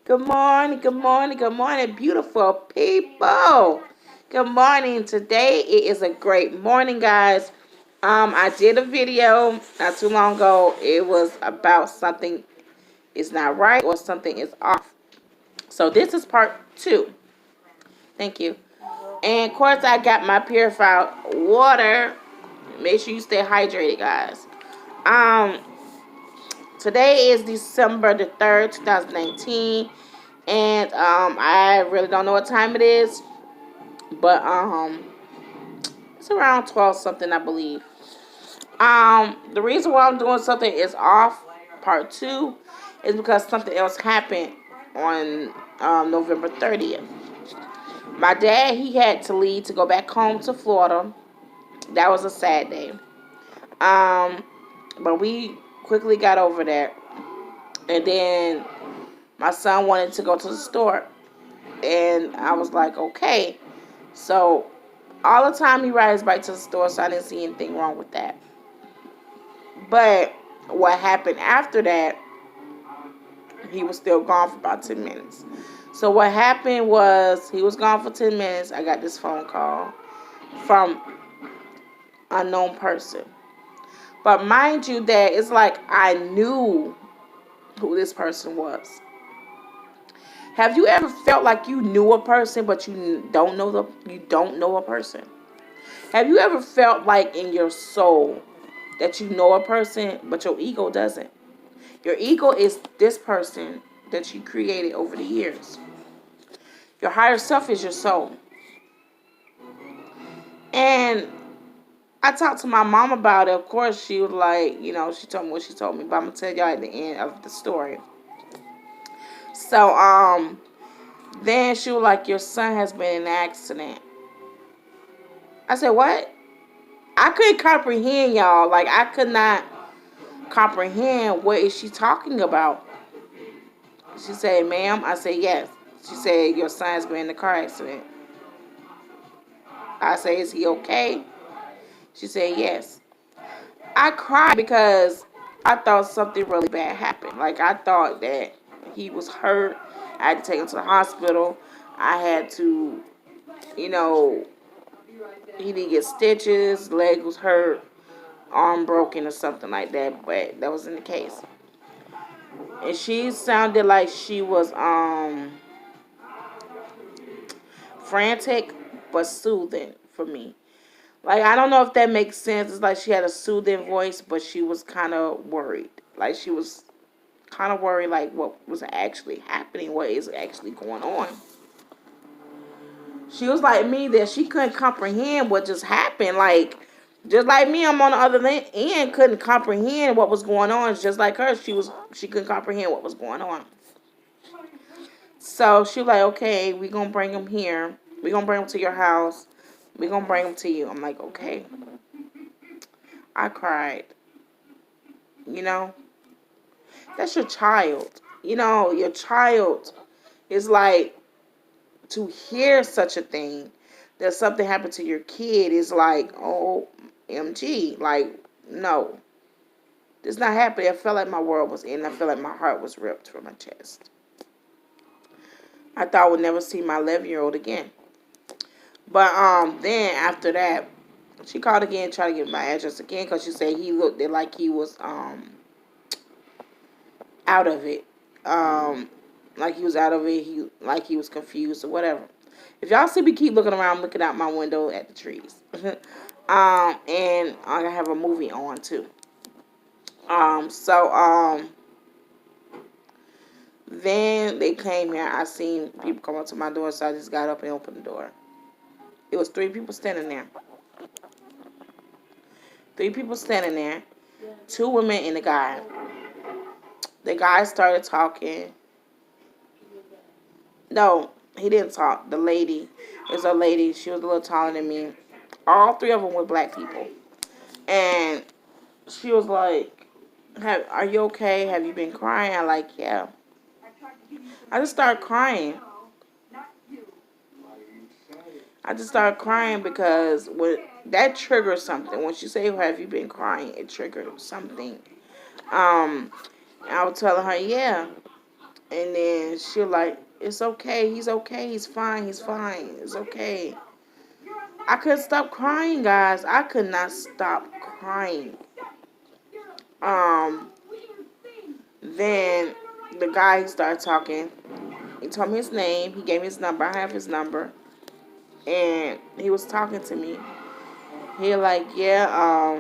Good morning, good morning, good morning, beautiful people. Good morning. Today it is a great morning, guys. I did a video not too long ago. It was about something is not right or something is off. So this is part two. Thank you. And of course I got my purified water. Make sure you stay hydrated, guys. Um, Today is December the 3rd, 2019. And I really don't know what time it is, but it's around 12 something, I believe. The reason why I'm doing something is off part two is because something else happened on November 30th. My dad, he had to leave to go back home to Florida. That was a sad day. Um, but we quickly got over that. And then my son wanted to go to the store. And I was like, okay. So all the time he rides his bike to the store, so I didn't see anything wrong with that. But what happened after that, he was still gone for about 10 minutes. So what happened was he was gone for 10 minutes. I got this phone call from unknown person. But mind you that it's like I knew who this person was. Have you ever felt like you knew a person but you don't know a person? Have you ever felt like in your soul that you know a person, but your ego doesn't? Your ego is this person that you created over the years. Your higher self is your soul. And I talked to my mom about it. Of course, she was like, she told me what she told me, but I'm gonna tell y'all at the end of the story. So, then she was like, your son has been in an accident. I said, what? I couldn't comprehend, y'all. Like, I could not comprehend what is she talking about. She said, ma'am. I said, yes. She said, your son's been in a car accident. I said, is he okay? She said, yes. I cried because I thought something really bad happened. Like, I thought that he was hurt. I had to take him to the hospital. I had to, he didn't get stitches, leg was hurt, arm broken or something like that, but that wasn't the case. And she sounded like she was frantic but soothing for me. Like, I don't know if that makes sense. It's like she had a soothing voice, but she was kind of worried. Like, she was kind of worried, like, what was actually happening, what is actually going on. She was like me that she couldn't comprehend what just happened. Like, just like me, I'm on the other end, couldn't comprehend what was going on. It's just like her, she couldn't comprehend what was going on. So she was like, okay, we gonna bring him here. We gonna bring him to your house. We gonna bring him to you. I'm like, okay. I cried. You know, that's your child. Your child is like, to hear such a thing, that something happened to your kid is like, OMG. Like, no. This not happening. I felt like my world was in. I felt like my heart was ripped from my chest. I thought I would never see my 11-year-old again. But then after that, she called again, tried to get my address again, because she said he looked like he was out of it. Like he was out of it. He was confused or whatever. If y'all see me keep looking around, looking out my window at the trees. And I have a movie on too. Then they came here. I seen people come up to my door, so I just got up and opened the door. It was 3 people standing there. 3 people standing there. 2 women and a guy. The guy started talking. No, he didn't talk. The lady, it was a lady. She was a little taller than me. All 3 of them were black people. And she was like, are you okay? Have you been crying? I'm like, yeah. I just started crying. Because that triggers something. When she say, have you been crying? It triggered something. I was telling her, yeah. And then she like, it's okay, he's fine, it's okay. I couldn't stop crying, guys. I could not stop crying. Um, then the guy started talking. He told me his name. He gave me his number. I have his number. And he was talking to me. He like, yeah,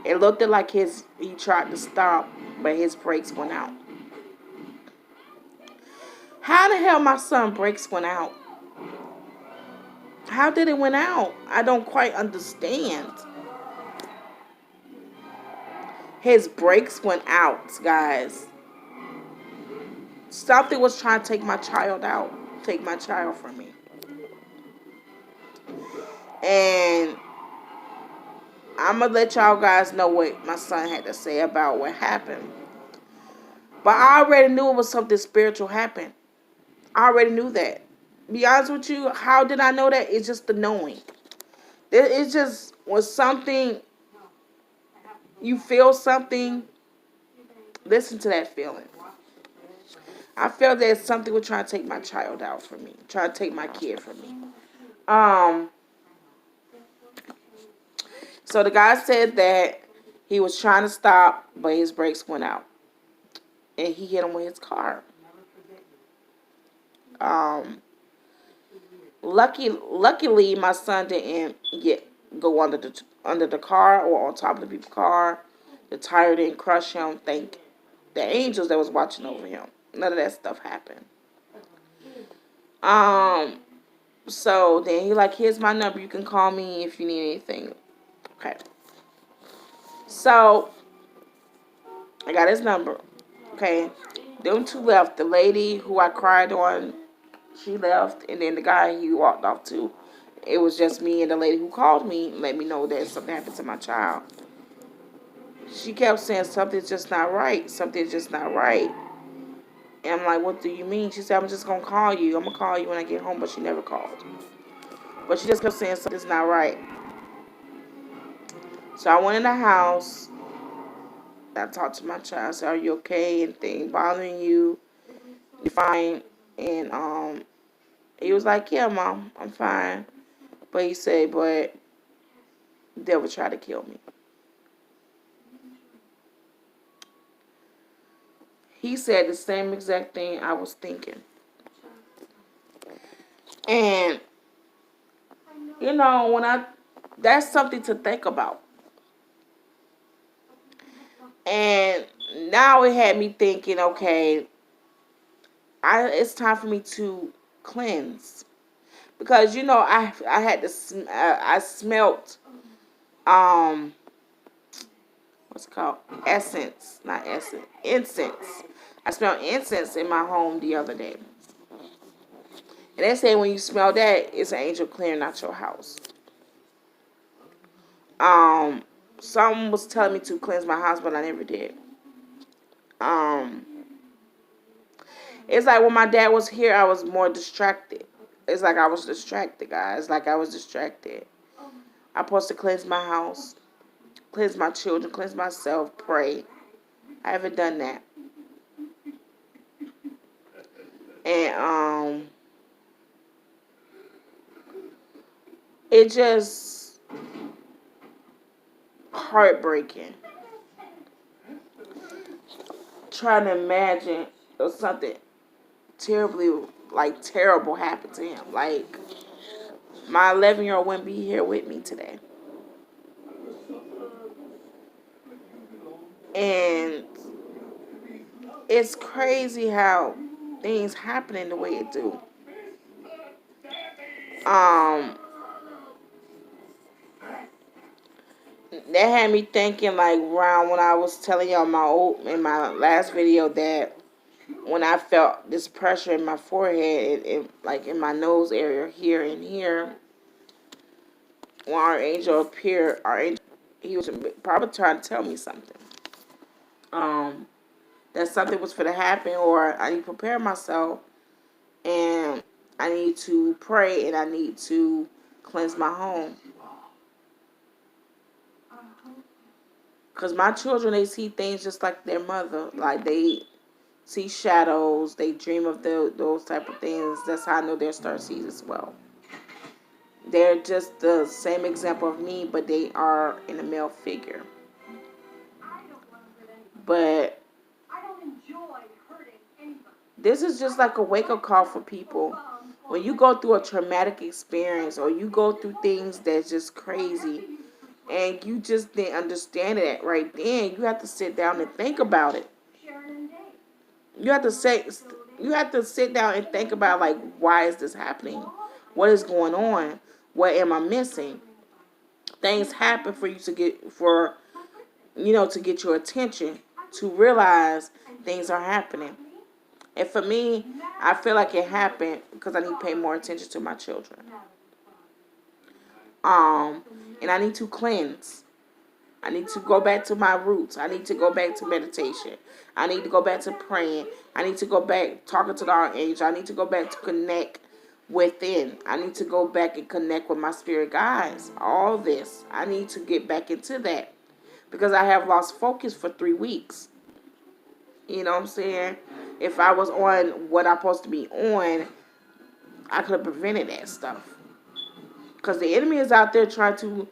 it looked like he tried to stop, but his brakes went out. How the hell my son brakes went out? How did it went out? I don't quite understand. His brakes went out, guys. Something was trying to take my child out. Take my child from me. And I'm going to let y'all guys know what my son had to say about what happened. But I already knew it was something spiritual happened. I already knew that. Be honest with you, how did I know that? It's just the knowing. It just was something, you feel something, listen to that feeling. I felt that something was trying to take my child out from me, trying to take my kid from me. So the guy said that he was trying to stop, but his brakes went out. And he hit him with his car. Luckily, my son didn't go under the car or on top of the people's car. The tire didn't crush him. Thank the angels that was watching over him. None of that stuff happened. So then he like, here's my number. You can call me if you need anything. Okay. So I got his number. Okay. Them two left. The lady who I cried on, she left, and then the guy he walked off to. It was just me and the lady who called me and let me know that something happened to my child. She kept saying something's just not right. Something's just not right. And I'm like, what do you mean? She said, I'm just going to call you. I'm going to call you when I get home, but she never called. But she just kept saying something's not right. So I went in the house. I talked to my child. I said, are you okay? Anything bothering you? You fine? And he was like, yeah, Mom, I'm fine. But he said, but the devil tried to kill me. He said the same exact thing I was thinking. And, you know, that's something to think about. And now it had me thinking, okay, it's time for me to cleanse. Because, you know, I had to, I smelt, what's it called? Incense. I smelled incense in my home the other day. And they say when you smell that, it's an angel clearing out your house. Someone was telling me to cleanse my house, but I never did. It's like when my dad was here, I was more distracted. It's like I was distracted, guys. Like I was distracted. I'm supposed to cleanse my house, cleanse my children, cleanse myself, pray. I haven't done that. And it just heartbreaking. Trying to imagine if something terrible happened to him. Like, my 11-year-old wouldn't be here with me today. And it's crazy how things happening the way it do. That had me thinking, like, around when I was telling y'all in my last video that when I felt this pressure in my forehead and like in my nose area here and here, when our angel appeared, he was probably trying to tell me something. That something was going to happen, or I need to prepare myself, and I need to pray, and I need to cleanse my home. Because my children, they see things just like their mother. Like, they see shadows. They dream of those type of things. That's how I know they're starseeds as well. They're just the same example of me, but they are in a male figure. But this is just like a wake-up call for people. When you go through a traumatic experience or you go through things that's just crazy and you just didn't understand it right then, you have to sit down and think about it. You have to sit down and think about, like, why is this happening? What is going on? What am I missing? Things happen for you to get to get your attention, to realize things are happening. And for me, I feel like it happened because I need to pay more attention to my children. And I need to cleanse. I need to go back to my roots. I need to go back to meditation. I need to go back to praying. I need to go back talking to the archangel. I need to go back to connect within. I need to go back and connect with my spirit guides. All this. I need to get back into that. Because I have lost focus for 3 weeks. You know what I'm saying? If I was on what I'm supposed to be on, I could have prevented that stuff. Because the enemy is out there taking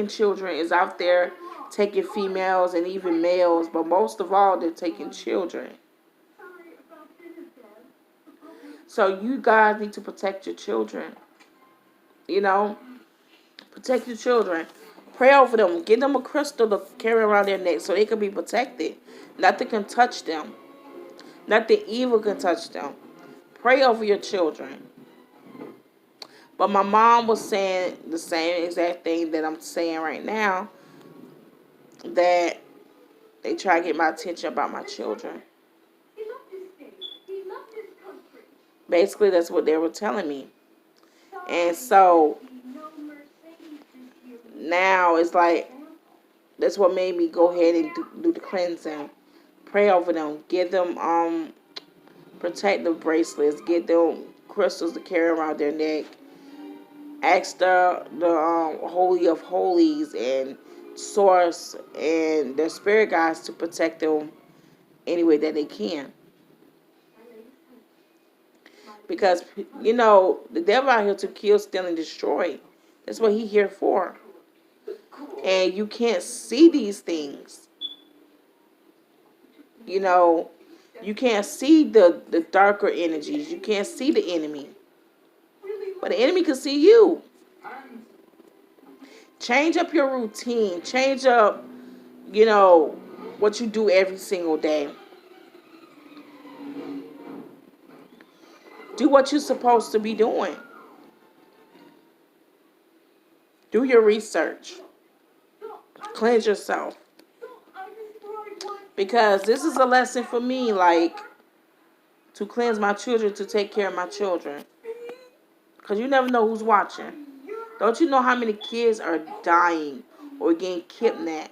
children, is out there taking females and even males, but most of all, they're taking children. So you guys need to protect your children. Protect your children. Pray over them. Give them a crystal to carry around their neck so they can be protected. Nothing can touch them. Nothing evil can touch them. Pray over your children. But my mom was saying the same exact thing that I'm saying right now, that they try to get my attention about my children. Basically, that's what they were telling me. And so now it's like, that's what made me go ahead and do the cleansing. Pray over them. Give them protective bracelets. Get them crystals to carry around their neck. Ask the Holy of Holies and Source and their spirit guides to protect them any way that they can. Because, the devil out here to kill, steal, and destroy. That's what he's here for. And you can't see these things. You can't see the darker energies. You can't see the enemy. But the enemy can see you. Change up your routine. Change up, what you do every single day. Do what you're supposed to be doing. Do your research. Cleanse yourself. Because this is a lesson for me, like, to cleanse my children, to take care of my children. Because you never know who's watching. Don't you know how many kids are dying or getting kidnapped?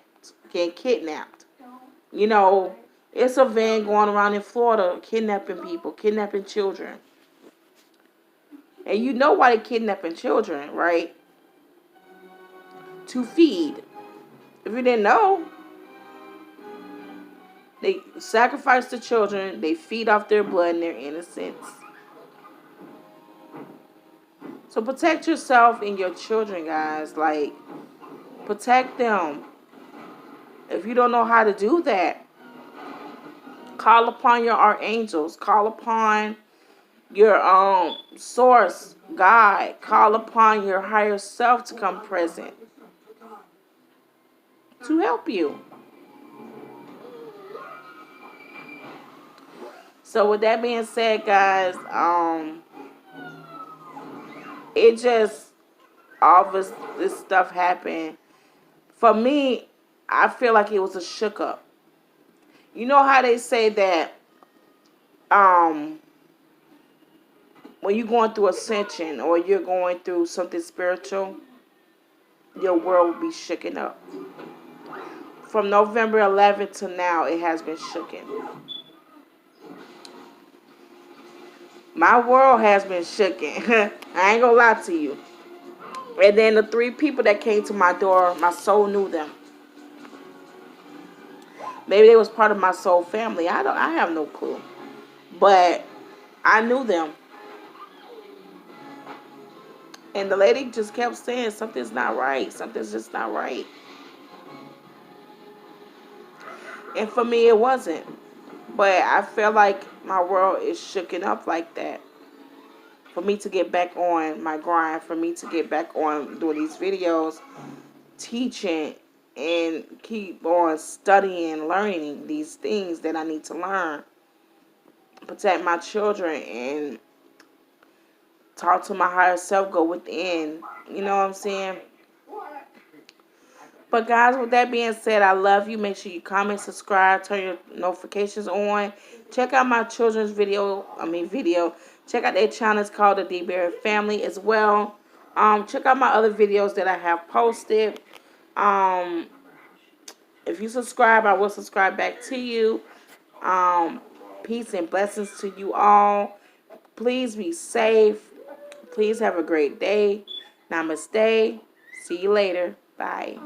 It's a van going around in Florida kidnapping people, kidnapping children. And you know why they're kidnapping children, right? To feed. If you didn't know, they sacrifice the children, they feed off their blood and their innocence. So protect yourself and your children, guys. Like, protect them. If you don't know how to do that, call upon your archangels. Call upon your source, God. Call upon your higher self to come present to help you. So with that being said, guys, it just, all this stuff happened. For me, I feel like it was a shook up. You know how they say that when you're going through ascension or you're going through something spiritual, your world will be shooken up. From November 11th to now, it has been shooken. My world has been shooken. I ain't gonna lie to you. And then the 3 people that came to my door, my soul knew them. Maybe they was part of my soul family. I have no clue. But I knew them. And the lady just kept saying something's not right. Something's just not right. And for me it wasn't. But I feel like my world is shooken up like that. For me to get back on my grind, for me to get back on doing these videos, teaching, and keep on studying, learning these things that I need to learn. Protect my children and talk to my higher self, go within. You know what I'm saying? But guys, with that being said, I love you. Make sure you comment, subscribe, turn your notifications on. Check out my children's video. Check out their channel. It's called the Deberry Family as well. Check out my other videos that I have posted. Um, if you subscribe, I will subscribe back to you. Peace and blessings to you all. Please be safe. Please have a great day. Namaste. See you later. Bye.